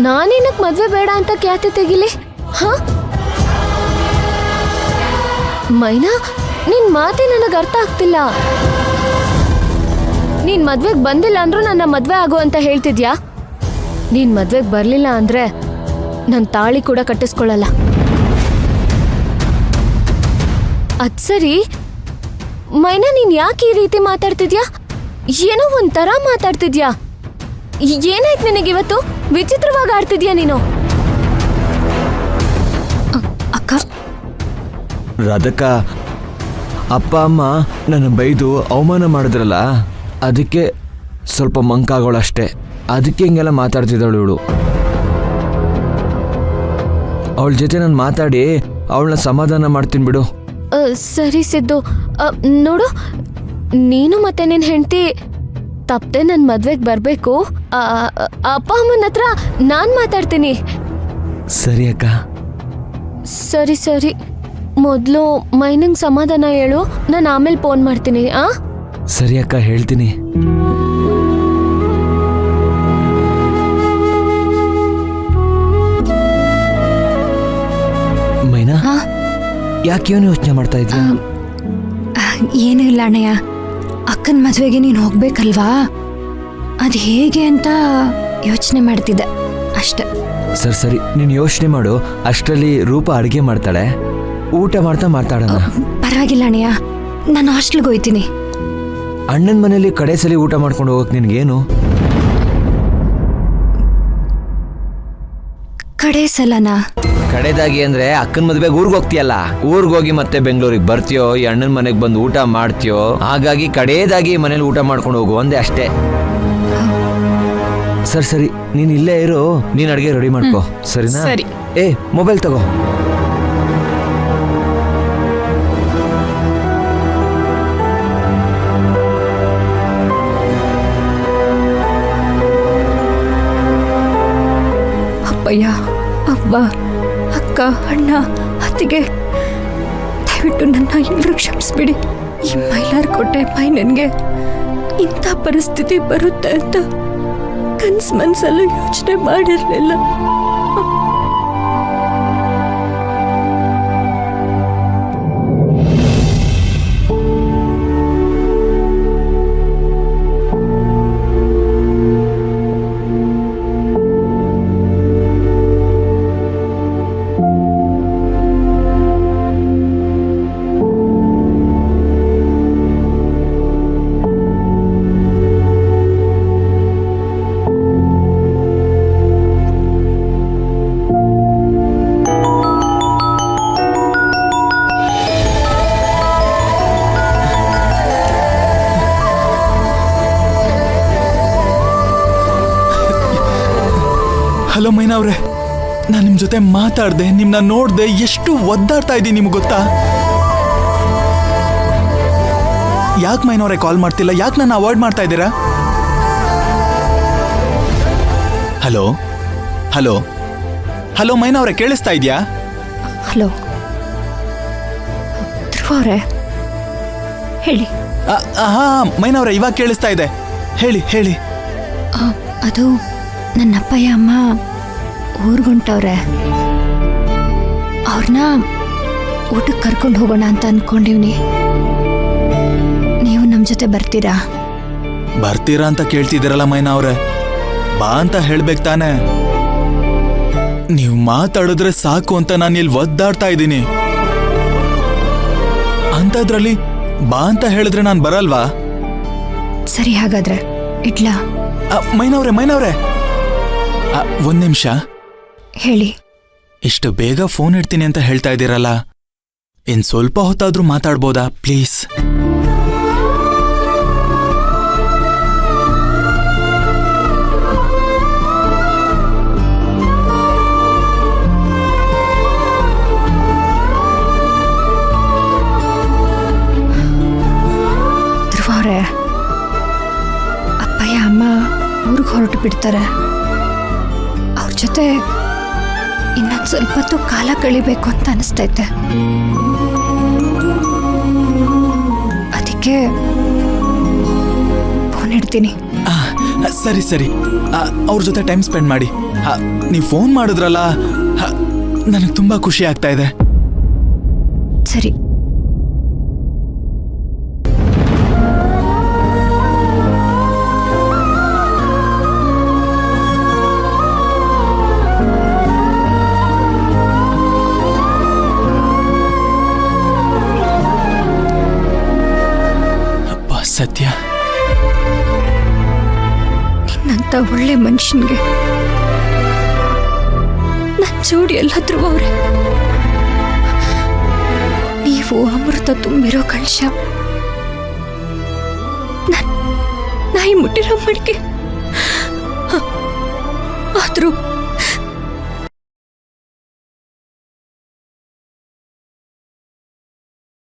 ನಾನೇನಕ್ ಮದ್ವೆ ಬೇಡ ಅಂತ ಕ್ಯಾತೆ ತೆಗಿಲಿ? ಹ ಮೈನಾ, ನಿನ್ ಮಾತೆ ನನಗೆ ಅರ್ಥ ಆಗ್ತಿಲ್ಲ. ನೀನ್ ಮದ್ವೆಗ್ ಬಂದಿಲ್ಲ ಅಂದ್ರೂ ನನ್ನ ಮದ್ವೆ ಆಗು ಅಂತ ಹೇಳ್ತಿದ್ಯಾ? ನೀನ್ ಮದ್ವೆಗ್ ಬರ್ಲಿಲ್ಲ ಅಂದ್ರೆ ನನ್ ತಾಳಿ ಕೂಡ ಕಟ್ಟಿಸ್ಕೊಳ್ಳಲ್ಲ. ಅದ್ ಸರಿ ಮೈನಾ, ನೀನ್ ಯಾಕೆ ಈ ರೀತಿ ಮಾತಾಡ್ತಿದ್ಯಾ? ಏನೋ ಒಂಥರ ಮಾತಾಡ್ತಿದ್ಯಾ. ಏನಾಯ್ತು ನಿನಗಿವತ್ತು? ವಿಚಿತ್ರವಾಗಿ ಆಡ್ತಿದ್ಯಾ ನೀನು. ಅಕ್ಕ, ರಾಧಕ್ಕ, ಅಪ್ಪ ಅಮ್ಮ ನನ್ನ ಬೈದು ಅವಮಾನ ಮಾಡಿದ್ರಲ್ಲ, ಅದಕ್ಕೆ ಸ್ವಲ್ಪ ಮಂಕಾಗೋಳಷ್ಟೇ. ಅದಕ್ಕೆ ಹಿಂಗೆಲ್ಲ ಮಾತಾಡ್ತಿದ್ದವಳು ಇವಳು. ಅವಳ ಜೊತೆ ನಾನು ಮಾತಾಡಿ ಅವಳನ್ನ ಸಮಾಧಾನ ಮಾಡ್ತೀನಿ ಬಿಡು. ಸರಿ ಸಿದ್ದು, ನೋಡು, ನೀನು ಮತ್ತೆ ನಿನ್ ಹೆಂಡತಿ ತಪ್ಪದೆ ನನ್ನ ಮದ್ವೆಗೆ ಬರ್ಬೇಕು. ಅಪ್ಪ ಅಮ್ಮನ ಹತ್ರ ನಾನ್ ಮಾತಾಡ್ತೀನಿ. ಸರಿ ಅಕ್ಕ. ಸರಿ ಸರಿ, ಮೊದಲು ಮೈನಂಗ್ ಸಮಾಧಾನ ಹೇಳು, ನಾನು ಆಮೇಲೆ ಫೋನ್ ಮಾಡ್ತೀನಿ. ಸರಿ ಅಕ್ಕ, ಹೇಳ್ತೀನಿ. ಮೈನಾ, ಯಾಕೆ ಏನು ಯೋಚನೆ ಮಾಡ್ತಾ ಇದ್ಯಾ? ಏನೂ ಇಲ್ಲ ಅಣ್ಣಯ್ಯ. ಅಕ್ಕನ ಮದುವೆಗೆ ನೀನು ಹೋಗ್ಬೇಕಲ್ವಾ, ಅದು ಹೇಗೆ ಅಂತ ಯೋಚನೆ ಮಾಡ್ತಿದ್ದೆ ಅಷ್ಟೆ. ಸರಿ ಸರಿ, ನೀನು ಯೋಚನೆ ಮಾಡು. ಅಷ್ಟರಲ್ಲಿ ರೂಪ ಅಡುಗೆ ಮಾಡ್ತಾಳೆ, ಊಟ ಮಾಡ್ತಾ ಮಾತಾಡೋಣ. ಪರವಾಗಿಲ್ಲ ಅಣ್ಣಯ್ಯ, ನಾನು ಹಾಸ್ಟೆಲ್ಗೆ ಹೋಗ್ತೀನಿ. ಅಣ್ಣನ ಮನೇಲಿ ಕಡೆ ಸಲ ಊಟ ಮಾಡ್ಕೊಂಡು ಹೋಗಕ್ ನಿನ್ಗೇನು? ಕಡೆ ಸಲನಾ? ಕಡೆದಾಗಿ ಅಂದ್ರೆ ಅಕ್ಕನ ಮದುವೆಗೆ ಊರ್ಗ್ ಹೋಗ್ತೀಯಲ್ಲ, ಊರ್ಗ್ ಹೋಗಿ ಮತ್ತೆ ಬೆಂಗಳೂರಿಗೆ ಬರ್ತೀಯೋ, ಈ ಅಣ್ಣನ ಮನೆಗೆ ಬಂದು ಊಟ ಮಾಡ್ತೀಯೋ, ಹಾಗಾಗಿ ಕಡೆದಾಗಿ ಮನೇಲಿ ಊಟ ಮಾಡ್ಕೊಂಡು ಹೋಗು ಒಂದೇ ಅಷ್ಟೇ. ಸರಿ ಸರಿ, ನೀನ್ ಇಲ್ಲೇ ಇರು, ನೀನ್ ಅಡ್ಗೆ ರೆಡಿ ಮಾಡ್ಕೋ, ಸರಿನಾ? ಸರಿ. ಮೊಬೈಲ್ ತಗೋ. ಅಪ್ಪಯ್ಯ, ಅವ್ವ, ಅಕ್ಕ, ಅಣ್ಣ, ಅತ್ತಿಗೆ, ದಯವಿಟ್ಟು ನನ್ನ ಎಲ್ಲರೂ ಕ್ಷಮಿಸ್ಬಿಡಿ. ಈ ಮೈಲಾರಕೋಟೆ ಬಾಯಿ ನನಗೆ ಇಂಥ ಪರಿಸ್ಥಿತಿ ಬರುತ್ತೆ ಅಂತ ಕನ್ಸು ಮನಸ್ಸಲ್ಲೂ ಯೋಚನೆ ಮಾಡಿರಲಿಲ್ಲ. ಹಲೋ ಮೈನಾ ಅವ್ರೆ, ನಾನು ನಿಮ್ಮ ಜೊತೆ ಮಾತಾಡ್ದೆ, ನಿಮ್ನ ನೋಡ್ದೆ, ಎಷ್ಟು ಒದ್ದಾಡ್ತಾ ಇದ್ದೀನಿ ನಿಮ್ಗೆ ಗೊತ್ತಾ? ಯಾಕೆ ಮೈನಾ ಅವರೇ ಕಾಲ್ ಮಾಡ್ತಿಲ್ಲ? ಯಾಕೆ ನನ್ನ ಅವಾಯ್ಡ್ ಮಾಡ್ತಾ ಇದ್ದೀರಾ? ಹಲೋ ಹಲೋ ಹಲೋ ಮೈನಾ ಅವರೇ, ಕೇಳಿಸ್ತಾ ಇದೆಯಾ? ಹಲೋ ಧ್ರುವ ಅವರೇ, ಹೇಳಿ. ಹಾ ಮೈನಾ ಅವರೇ, ಇವಾಗ ಕೇಳಿಸ್ತಾ ಇದೆ, ಹೇಳಿ ಹೇಳಿ. ಅದು ನನ್ನ ಅಪ್ಪಯ್ಯ ಅಮ್ಮ ಊರ್ಗುಂಟವ್ರೆ, ಅವ್ರನ್ನ ಊಟಕ್ಕೆ ಕರ್ಕೊಂಡು ಹೋಗೋಣ ಅಂತ ಅನ್ಕೊಂಡಿವ್ನಿ. ನೀವು ನಮ್ಮ ಜೊತೆ ಬರ್ತೀರಾ? ಬರ್ತೀರಾ ಅಂತ ಕೇಳ್ತಿದ್ದೀರಲ್ಲ ಮೈನಾ ಅವ್ರೆ, ಬಾ ಅಂತ ಹೇಳ್ಬೇಕು ತಾನೆ. ನೀವು ಮಾತಾಡಿದ್ರೆ ಸಾಕು ಅಂತ ನಾನು ಇಲ್ಲಿ ಒದ್ದಾಡ್ತಾ ಇದ್ದೀನಿ. ಅಂಥದ್ರಲ್ಲಿ ಬಾ ಅಂತ ಹೇಳಿದ್ರೆ ನಾನು ಬರಲ್ವಾ? ಸರಿ, ಹಾಗಾದ್ರೆ ಇಡ್ಲಾ? ಮೈನವ್ರೆ, ಒಂದ್ ನಿಮಿಷ ಹೇಳಿ. ಇಷ್ಟು ಬೇಗ ಫೋನ್ ಇಡ್ತೀನಿ ಅಂತ ಹೇಳ್ತಾ ಇದ್ದೀರಲ್ಲ, ಇನ್ ಸ್ವಲ್ಪ ಹೊತ್ತಾದ್ರೂ ಮಾತಾಡ್ಬೋದಾ ಪ್ಲೀಸ್? ಧ್ರುವ ಅವರೇ, ಅಪ್ಪಯ್ಯ ಅಮ್ಮ ಊರಿಗೆ ಹೊರಟು ಬಿಡ್ತಾರೆ. ಅವ್ರ ಜೊತೆ ಇನ್ನೊಂದು ಸ್ವಲ್ಪ ಹೊತ್ತು ಕಾಲ ಕಳಿಬೇಕು ಅಂತ ಅನಿಸ್ತೈತೆ. ಅದಕ್ಕೆ ಫೋನ್ ಇಡ್ತೀನಿ. ಸರಿ ಸರಿ ಅವ್ರ ಜೊತೆ ಟೈಮ್ ಸ್ಪೆಂಡ್ ಮಾಡಿ. ನೀವು ಫೋನ್ ಮಾಡಿದ್ರಲ್ಲ, ನನಗೆ ತುಂಬಾ ಖುಷಿ ಆಗ್ತಾ ಇದೆ. ಸರಿ. ಸತ್ಯ, ನಿನ್ನಂತ ಒಳ್ಳೆ ಮನುಷ್ಯನ್ಗೆ ನನ್ನ ಜೋಡಿ ಎಲ್ಲಾದ್ರೂ ಅವ್ರೆ. ನೀವು ಅಮೃತ ತುಂಬಿರೋ ಕಳಶ, ನಾಯಿ ಮುಟ್ಟಿರೋ ಮಡಿಕೆ. ಆದ್ರೂ